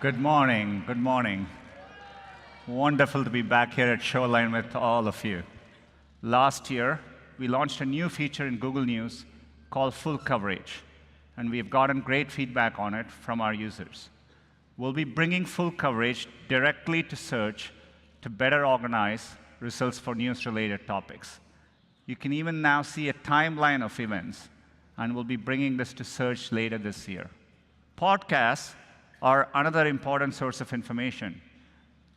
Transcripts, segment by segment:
Good morning. Good morning. Wonderful to be back here at Shoreline with all of you. Last year, we launched a new feature in Google News called Full Coverage, and we've gotten great feedback on it from our users. We'll be bringing full coverage directly to search to better organize results for news-related topics. You can even now see a timeline of events, and we'll be bringing this to search later this year. Podcasts are another important source of information,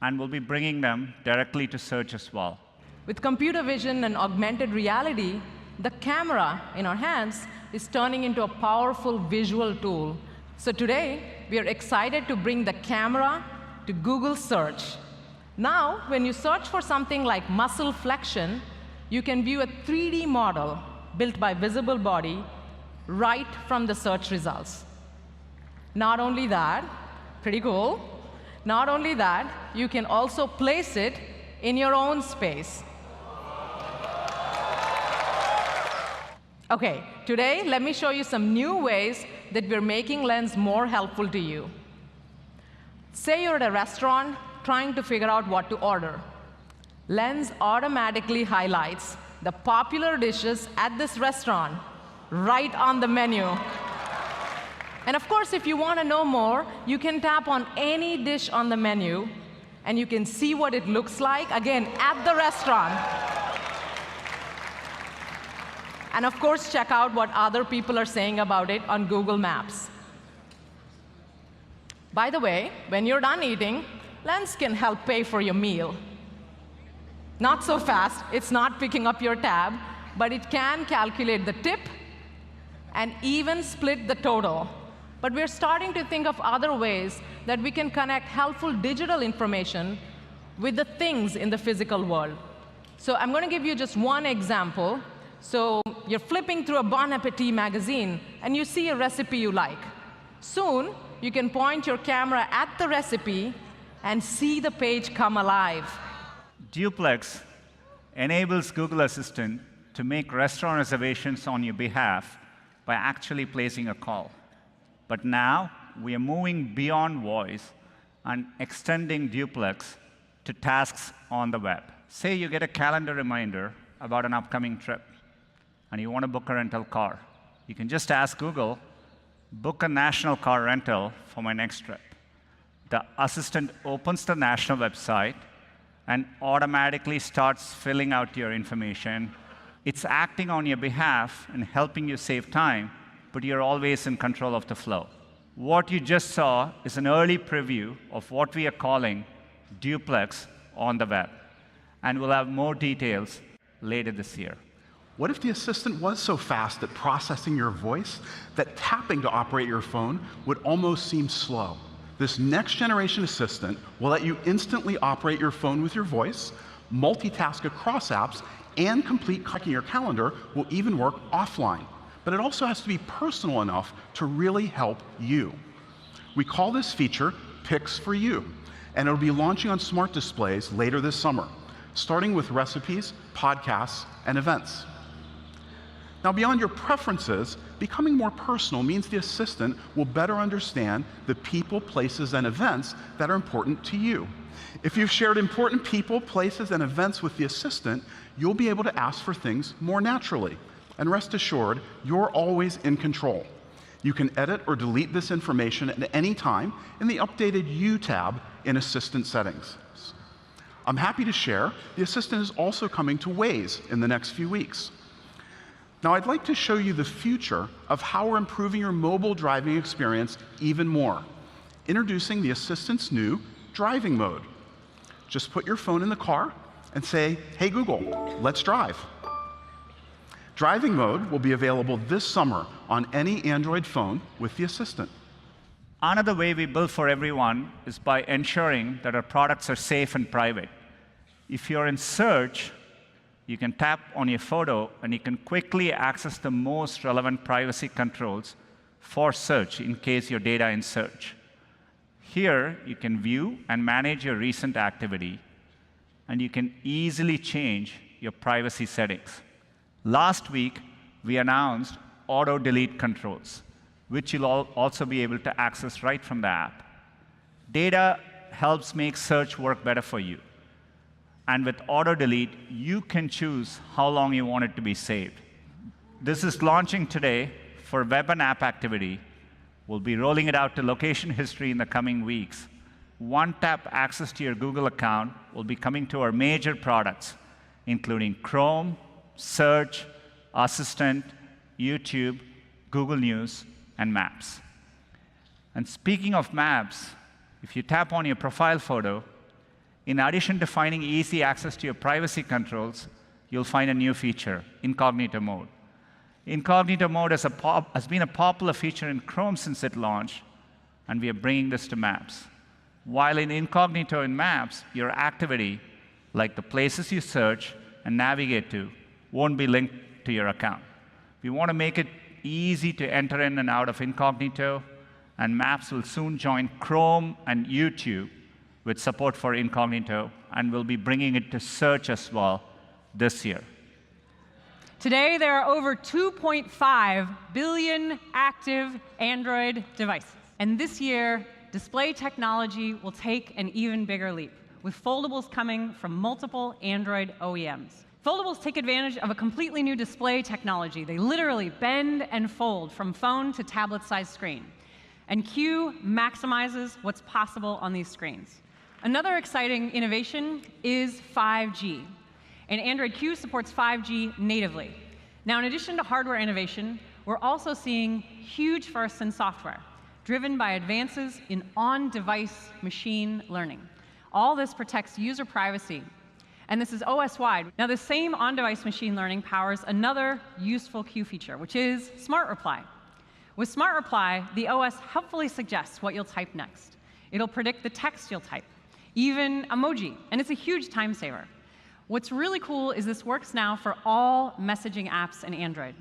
and we'll be bringing them directly to search as well. With computer vision and augmented reality, the camera in our hands is turning into a powerful visual tool. So today, we are excited to bring the camera to Google Search. Now, when you search for something like muscle flexion, you can view a 3D model built by Visible Body right from the search results. Not only that, pretty cool, not only that, you can also place it in your own space. OK, today, let me show you some new ways that we're making Lens more helpful to you. Say you're at a restaurant trying to figure out what to order. Lens automatically highlights the popular dishes at this restaurant right on the menu. And of course, if you want to know more, you can tap on any dish on the menu, and you can see what it looks like, again, at the restaurant. And of course, check out what other people are saying about it on Google Maps. By the way, when you're done eating, Lens can help pay for your meal. Not so fast. It's not picking up your tab, but it can calculate the tip and even split the total. But we're starting to think of other ways that we can connect helpful digital information with the things in the physical world. So I'm going to give you just one example. So you're flipping through a Bon Appetit magazine, and you see a recipe you like. Soon, you can point your camera at the recipe and see the page come alive. Duplex enables Google Assistant to make restaurant reservations on your behalf by actually placing a call. But now, we are moving beyond voice and extending Duplex to tasks on the web. Say you get a calendar reminder about an upcoming trip, and you want to book a rental car. You can just ask Google, book a national car rental for my next trip. The assistant opens the national website and automatically starts filling out your information. It's acting on your behalf and helping you save time, but you're always in control of the flow. What you just saw is an early preview of what we are calling Duplex on the web, and we'll have more details later this year. What if the assistant was so fast at processing your voice that tapping to operate your phone would almost seem slow? This next-generation assistant will let you instantly operate your phone with your voice, multitask across apps, and complete checking your calendar will even work offline. But it also has to be personal enough to really help you. We call this feature Picks for You, and it'll be launching on smart displays later this summer, starting with recipes, podcasts, and events. Now, beyond your preferences, becoming more personal means the assistant will better understand the people, places, and events that are important to you. If you've shared important people, places, and events with the assistant, you'll be able to ask for things more naturally. And rest assured, you're always in control. You can edit or delete this information at any time in the updated You tab in Assistant Settings. I'm happy to share the assistant is also coming to Waze in the next few weeks. Now, I'd like to show you the future of how we're improving your mobile driving experience even more. Introducing the assistant's new driving mode. Just put your phone in the car and say, hey, Google, let's drive. Driving mode will be available this summer on any Android phone with the assistant. Another way we build for everyone is by ensuring that our products are safe and private. If you're in search, you can tap on your photo, and you can quickly access the most relevant privacy controls for search in case your data in search. Here, you can view and manage your recent activity, and you can easily change your privacy settings. Last week, we announced auto-delete controls, which you'll also be able to access right from the app. Data helps make search work better for you. And with auto delete, you can choose how long you want it to be saved. This is launching today for web and app activity. We'll be rolling it out to location history in the coming weeks. One-tap access to your Google account will be coming to our major products, including Chrome, Search, Assistant, YouTube, Google News, and Maps. And speaking of Maps, if you tap on your profile photo, in addition to finding easy access to your privacy controls, you'll find a new feature, Incognito Mode. Incognito Mode has been a popular feature in Chrome since it launched, and we are bringing this to Maps. While in Incognito in Maps, your activity, like the places you search and navigate to, won't be linked to your account. We want to make it easy to enter in and out of Incognito, and Maps will soon join Chrome and YouTube with support for Incognito, and we'll be bringing it to Search as well this year. Today, there are over 2.5 billion active Android devices. And this year, display technology will take an even bigger leap, with foldables coming from multiple Android OEMs. Foldables take advantage of a completely new display technology. They literally bend and fold from phone to tablet-sized screen. And Q maximizes what's possible on these screens. Another exciting innovation is 5G. And Android Q supports 5G natively. Now, in addition to hardware innovation, we're also seeing huge firsts in software, driven by advances in on-device machine learning. All this protects user privacy, and this is OS-wide. Now, the same on-device machine learning powers another useful Q feature, which is Smart Reply. With Smart Reply, the OS helpfully suggests what you'll type next. It'll predict the text you'll type, even emoji, and it's a huge time saver. What's really cool is this works now for all messaging apps in Android.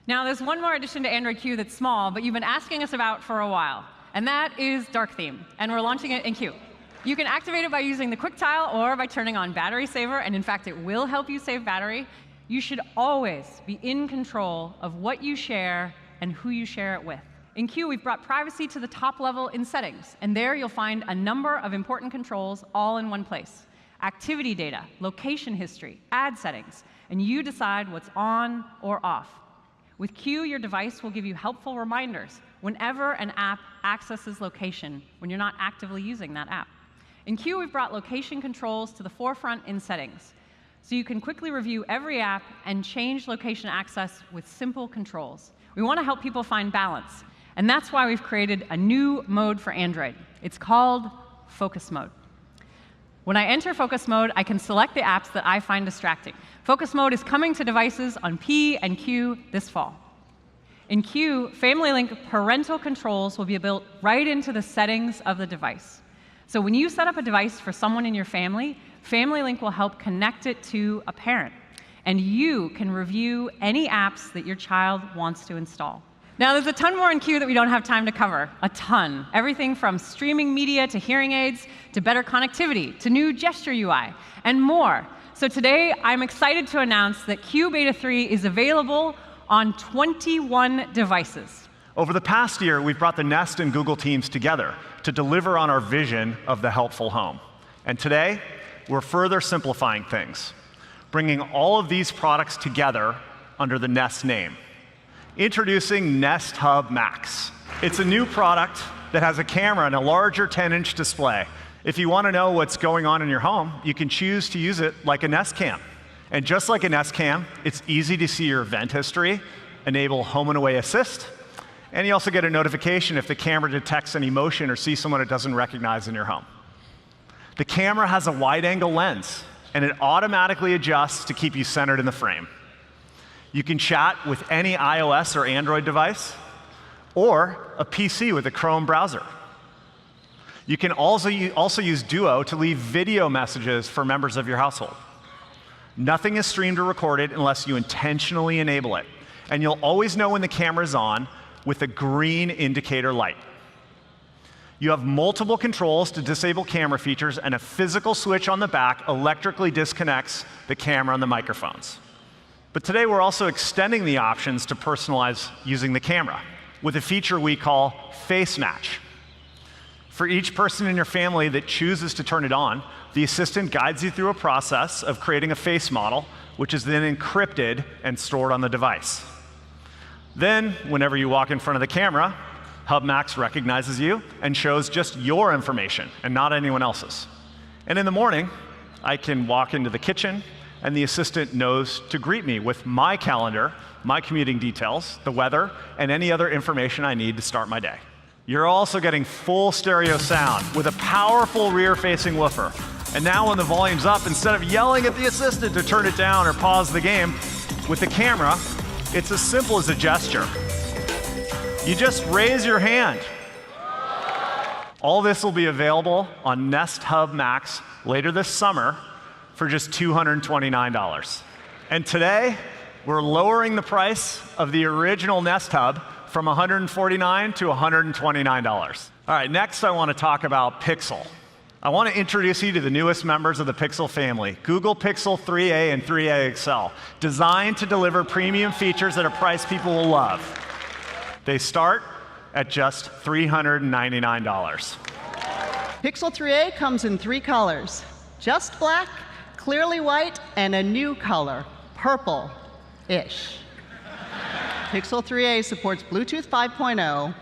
Now, there's one more addition to Android Q that's small, but you've been asking us about for a while, and that is Dark Theme, and we're launching it in Q. You can activate it by using the quick tile or by turning on Battery Saver, and in fact, it will help you save battery. You should always be in control of what you share and who you share it with. In Q, we've brought privacy to the top level in settings, and there you'll find a number of important controls all in one place. Activity data, location history, ad settings, and you decide what's on or off. With Q, your device will give you helpful reminders whenever an app accesses location when you're not actively using that app. In Q, we've brought location controls to the forefront in settings, so you can quickly review every app and change location access with simple controls. We want to help people find balance, and that's why we've created a new mode for Android. It's called Focus Mode. When I enter Focus Mode, I can select the apps that I find distracting. Focus Mode is coming to devices on P and Q this fall. In Q, Family Link parental controls will be built right into the settings of the device. So when you set up a device for someone in your family, Family Link will help connect it to a parent. And you can review any apps that your child wants to install. Now, there's a ton more in Q that we don't have time to cover. A ton. Everything from streaming media to hearing aids to better connectivity to new gesture UI and more. So today, I'm excited to announce that Q Beta 3 is available on 21 devices. Over the past year, we've brought the Nest and Google teams together to deliver on our vision of the helpful home. And today, we're further simplifying things, bringing all of these products together under the Nest name. Introducing Nest Hub Max. It's a new product that has a camera and a larger 10-inch display. If you want to know what's going on in your home, you can choose to use it like a Nest Cam. And just like a Nest Cam, it's easy to see your event history, enable home and away assist, and you also get a notification if the camera detects any motion or sees someone it doesn't recognize in your home. The camera has a wide-angle lens, and it automatically adjusts to keep you centered in the frame. You can chat with any iOS or Android device, or a PC with a Chrome browser. You can also use Duo to leave video messages for members of your household. Nothing is streamed or recorded unless you intentionally enable it, and you'll always know when the camera's on with a green indicator light. You have multiple controls to disable camera features, and a physical switch on the back electrically disconnects the camera and the microphones. But today, we're also extending the options to personalize using the camera with a feature we call Face Match. For each person in your family that chooses to turn it on, the Assistant guides you through a process of creating a face model, which is then encrypted and stored on the device. Then, whenever you walk in front of the camera, Hub Max recognizes you and shows just your information and not anyone else's. And in the morning, I can walk into the kitchen, and the Assistant knows to greet me with my calendar, my commuting details, the weather, and any other information I need to start my day. You're also getting full stereo sound with a powerful rear-facing woofer. And now when the volume's up, instead of yelling at the Assistant to turn it down or pause the game, with the camera, it's as simple as a gesture. You just raise your hand. All this will be available on Nest Hub Max later this summer for just $229. And today, we're lowering the price of the original Nest Hub from $149 to $129. All right, next I want to talk about Pixel. I want to introduce you to the newest members of the Pixel family, Google Pixel 3a and 3a XL, designed to deliver premium features at a price people will love. They start at just $399. Pixel 3a comes in 3 colors: just black, clearly white, and a new color, purple-ish. Pixel 3a supports Bluetooth 5.0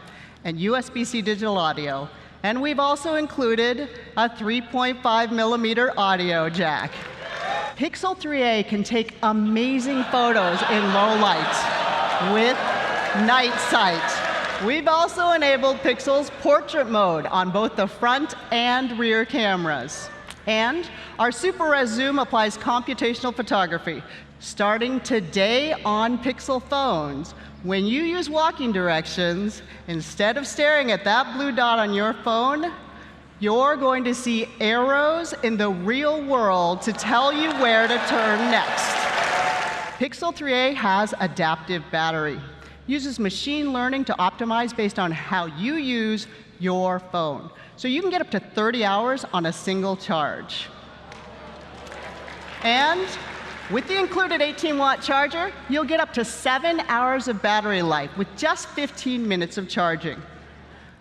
and USB-C digital audio, and we've also included a 3.5mm audio jack. Pixel 3a can take amazing photos in low light with night sight. We've also enabled Pixel's portrait mode on both the front and rear cameras. And our Super Res Zoom applies computational photography. Starting today on Pixel phones, when you use walking directions, instead of staring at that blue dot on your phone, you're going to see arrows in the real world to tell you where to turn next. Pixel 3a has adaptive battery. Uses machine learning to optimize based on how you use your phone. So you can get up to 30 hours on a single charge. And with the included 18-watt charger, you'll get up to 7 hours of battery life with just 15 minutes of charging.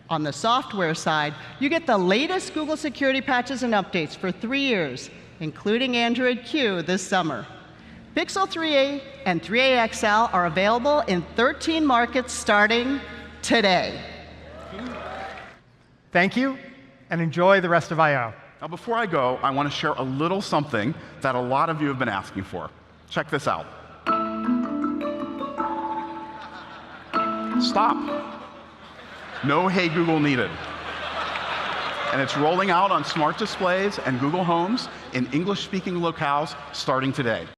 On the software side, you get the latest Google security patches and updates for 3 years, including Android Q this summer. Pixel 3a and 3a XL are available in 13 markets starting today. Thank you, and enjoy the rest of I/O. Now, before I go, I want to share a little something that a lot of you have been asking for. Check this out. Stop. No Hey Google needed. And it's rolling out on smart displays and Google Homes in English-speaking locales starting today.